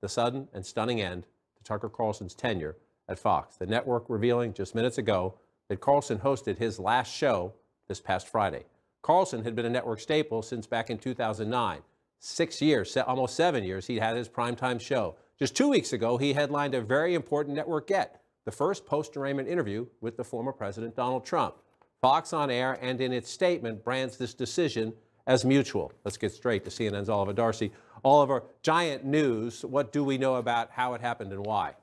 the sudden and stunning end to Tucker Carlson's tenure at Fox. The network revealing just minutes ago that Carlson hosted his last show this past Friday. Carlson had been a network staple since back in 2009. 6 years, almost 7 years, he had his primetime show. Just 2 weeks ago, he headlined a very important network get, the first post-arraignment interview with the former President Donald Trump. Fox on air and in its statement brands this decision as mutual. Let's get straight to CNN's Oliver Darcy. Oliver, giant news. What do we know about how it happened and why?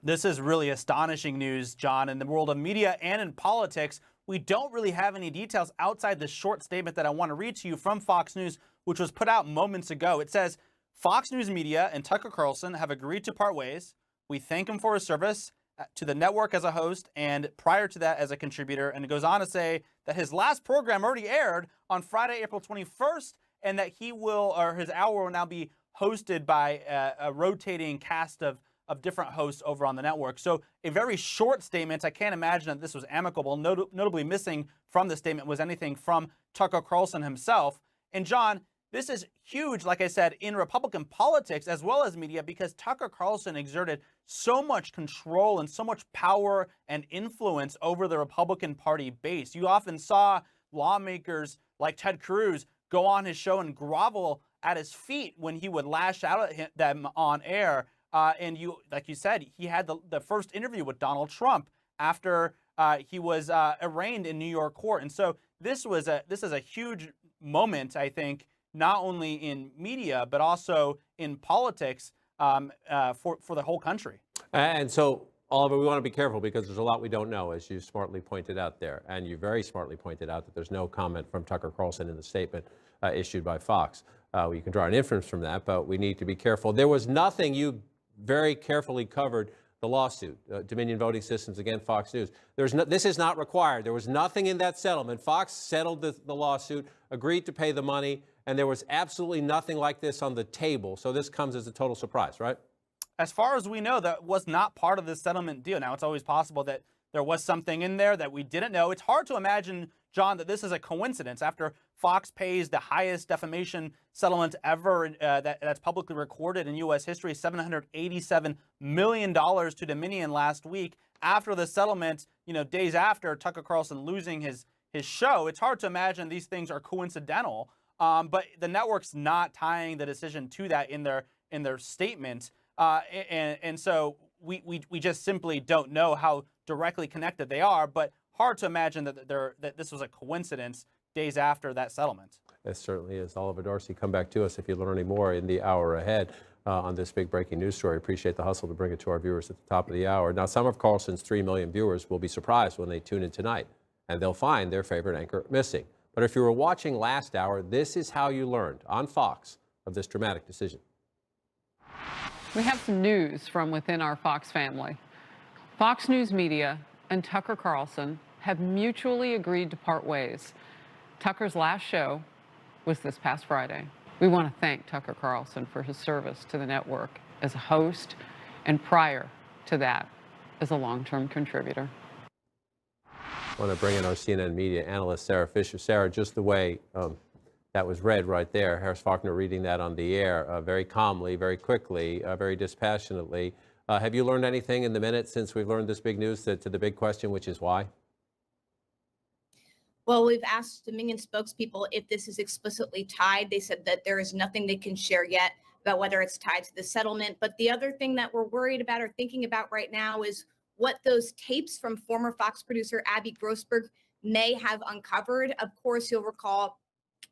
This is really astonishing news, John. In the world of media and in politics, we don't really have any details outside the short statement that I want to read to you from Fox News, which was put out moments ago. It says, Fox News Media and Tucker Carlson have agreed to part ways. We thank him for his service to the network as a host and prior to that as a contributor. And it goes on to say that his last program already aired on Friday, April 21st, and that his hour will now be hosted by a rotating cast of different hosts over on the network. So a very short statement. I can't imagine that this was amicable. Notably missing from the statement was anything from Tucker Carlson himself. And John, this is huge, like I said, in Republican politics as well as media, because Tucker Carlson exerted so much control and so much power and influence over the Republican Party base. You often saw lawmakers like Ted Cruz go on his show and grovel at his feet when he would lash out at them on air. And like you said, he had the first interview with Donald Trump after he was arraigned in New York court. And so this is a huge moment, I think, not only in media, but also in politics for the whole country. And so, Oliver, we want to be careful because there's a lot we don't know, as you smartly pointed out there. And you very smartly pointed out that there's no comment from Tucker Carlson in the statement issued by Fox. You can draw an inference from that, but we need to be careful. There was nothing, you very carefully covered the lawsuit, Dominion Voting Systems against Fox News. This is not required. There was nothing in that settlement. Fox settled the lawsuit, agreed to pay the money, and there was absolutely nothing like this on the table. So this comes as a total surprise, right? As far as we know, that was not part of the settlement deal. Now, it's always possible that there was something in there that we didn't know. It's hard to imagine, John, that this is a coincidence after Fox pays the highest defamation settlement ever that's publicly recorded in U.S. history, $787 million to Dominion last week. After the settlement, days after Tucker Carlson losing his show, it's hard to imagine these things are coincidental. But the network's not tying the decision to that in their statement. And so we just simply don't know how directly connected they are, but hard to imagine that this was a coincidence days after that settlement. It certainly is. Oliver Darcy, come back to us if you learn any more in the hour ahead on this big breaking news story. Appreciate the hustle to bring it to our viewers at the top of the hour. Now, some of Carlson's 3 million viewers will be surprised when they tune in tonight, and they'll find their favorite anchor missing. But if you were watching last hour, this is how you learned on Fox of this dramatic decision. We have some news from within our Fox family. Fox News Media and Tucker Carlson have mutually agreed to part ways. Tucker's last show was this past Friday. We want to thank Tucker Carlson for his service to the network as a host and prior to that as a long-term contributor. I want to bring in our CNN media analyst, Sarah Fisher. Sarah, just the way that was read right there, Harris Faulkner reading that on the air very calmly, very quickly, very dispassionately. Have you learned anything in the minute since we've learned this big news to the big question, which is why? Well, we've asked Dominion spokespeople if this is explicitly tied. They said that there is nothing they can share yet about whether it's tied to the settlement. But the other thing that we're worried about or thinking about right now is what those tapes from former Fox producer Abby Grossberg may have uncovered. Of course, you'll recall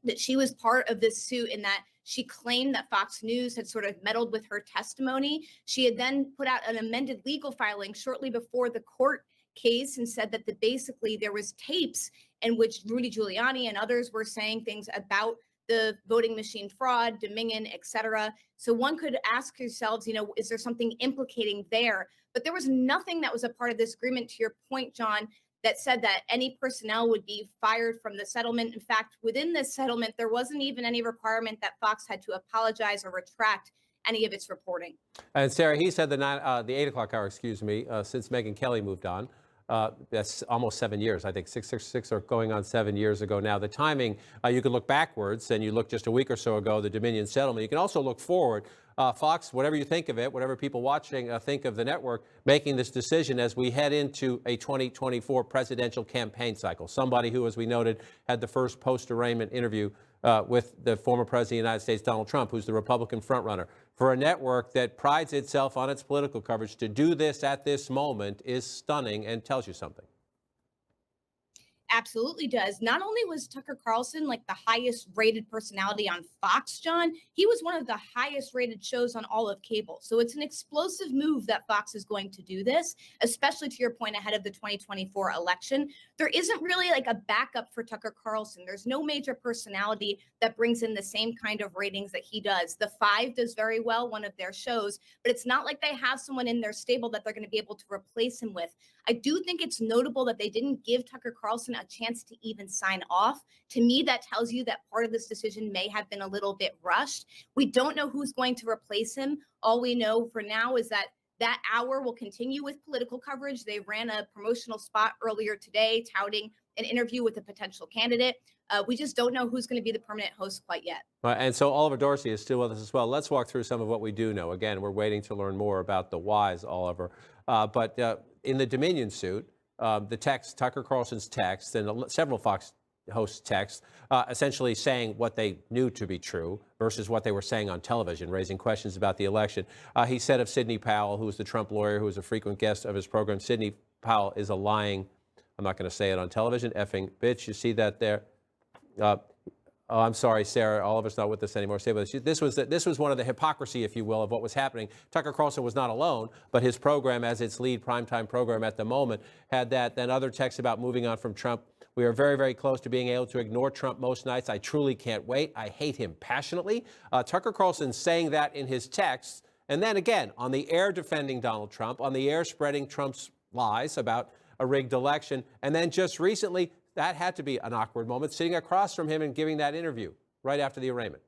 that she was part of this suit in that she claimed that Fox News had sort of meddled with her testimony. She had then put out an amended legal filing shortly before the court case and said that basically there was tapes in which Rudy Giuliani and others were saying things about the voting machine fraud, Dominion, et cetera. So one could ask yourselves, is there something implicating there? But there was nothing that was a part of this agreement, to your point, John, that said that any personnel would be fired from the settlement. In fact, within this settlement, there wasn't even any requirement that Fox had to apologize or retract any of its reporting. And Sarah, he said the 8 o'clock hour, since Megyn Kelly moved on. That's almost 7 years. I think 6 are going on 7 years ago now. The timing, you could look backwards and you look just a week or so ago, the Dominion settlement. You can also look forward. Fox, whatever you think of it, whatever people watching think of the network, making this decision as we head into a 2024 presidential campaign cycle. Somebody who, as we noted, had the first post-arraignment interview with the former president of the United States, Donald Trump, who's the Republican frontrunner. For a network that prides itself on its political coverage, to do this at this moment is stunning and tells you something. Absolutely does. Not only was Tucker Carlson like the highest rated personality on Fox, John, he was one of the highest rated shows on all of cable. So it's an explosive move that Fox is going to do this, especially to your point ahead of the 2024 election. There isn't really like a backup for Tucker Carlson. There's no major personality that brings in the same kind of ratings that he does. The Five does very well, one of their shows, but it's not like they have someone in their stable that they're going to be able to replace him with. I do think it's notable that they didn't give Tucker Carlson a chance to even sign off. To me, that tells you that part of this decision may have been a little bit rushed. We don't know who's going to replace him. All we know for now is that that hour will continue with political coverage. They ran a promotional spot earlier today touting an interview with a potential candidate. We just don't know who's going to be the permanent host quite yet. And so Oliver Dorsey is still with us as well. Let's walk through some of what we do know. Again, we're waiting to learn more about the whys, Oliver. But in the Dominion suit, the text, Tucker Carlson's text, and several Fox hosts text, essentially saying what they knew to be true versus what they were saying on television, raising questions about the election. He said of Sidney Powell, who was the Trump lawyer, who was a frequent guest of his program, Sidney Powell is a lying, I'm not going to say it on television, effing bitch. You see that there? Oh, I'm sorry, Sarah. Oliver's not with us anymore. This was one of the hypocrisy, if you will, of what was happening. Tucker Carlson was not alone, but his program, as its lead primetime program at the moment, had that. Then other texts about moving on from Trump. We are very, very close to being able to ignore Trump most nights. I truly can't wait. I hate him passionately. Tucker Carlson saying that in his texts, and then again on the air defending Donald Trump, on the air spreading Trump's lies about a rigged election, and then just recently. That had to be an awkward moment, sitting across from him and giving that interview right after the arraignment.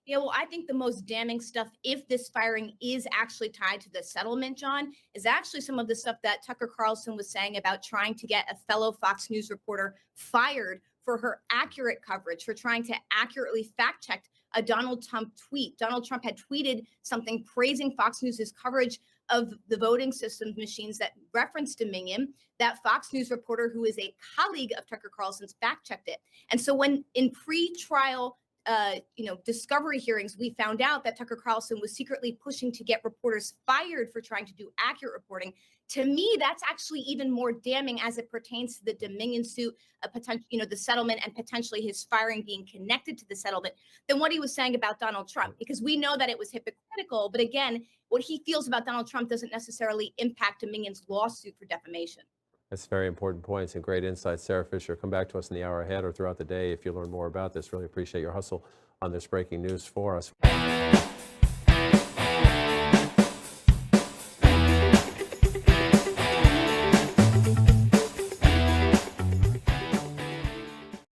Yeah, well, I think the most damning stuff, if this firing is actually tied to the settlement, John, is actually some of the stuff that Tucker Carlson was saying about trying to get a fellow Fox News reporter fired for her accurate coverage, for trying to accurately fact check a Donald Trump tweet. Donald Trump had tweeted something praising Fox News's coverage of the voting system machines that referenced Dominion. That Fox News reporter, who is a colleague of Tucker Carlson's, fact checked it. And so when in pre-trial discovery hearings, we found out that Tucker Carlson was secretly pushing to get reporters fired for trying to do accurate reporting. To me, that's actually even more damning as it pertains to the Dominion suit, the settlement, and potentially his firing being connected to the settlement than what he was saying about Donald Trump, because we know that it was hypocritical. But again, what he feels about Donald Trump doesn't necessarily impact Dominion's lawsuit for defamation. That's very important points and great insights. Sarah Fisher, come back to us in the hour ahead or throughout the day if you learn more about this. Really appreciate your hustle on this breaking news for us.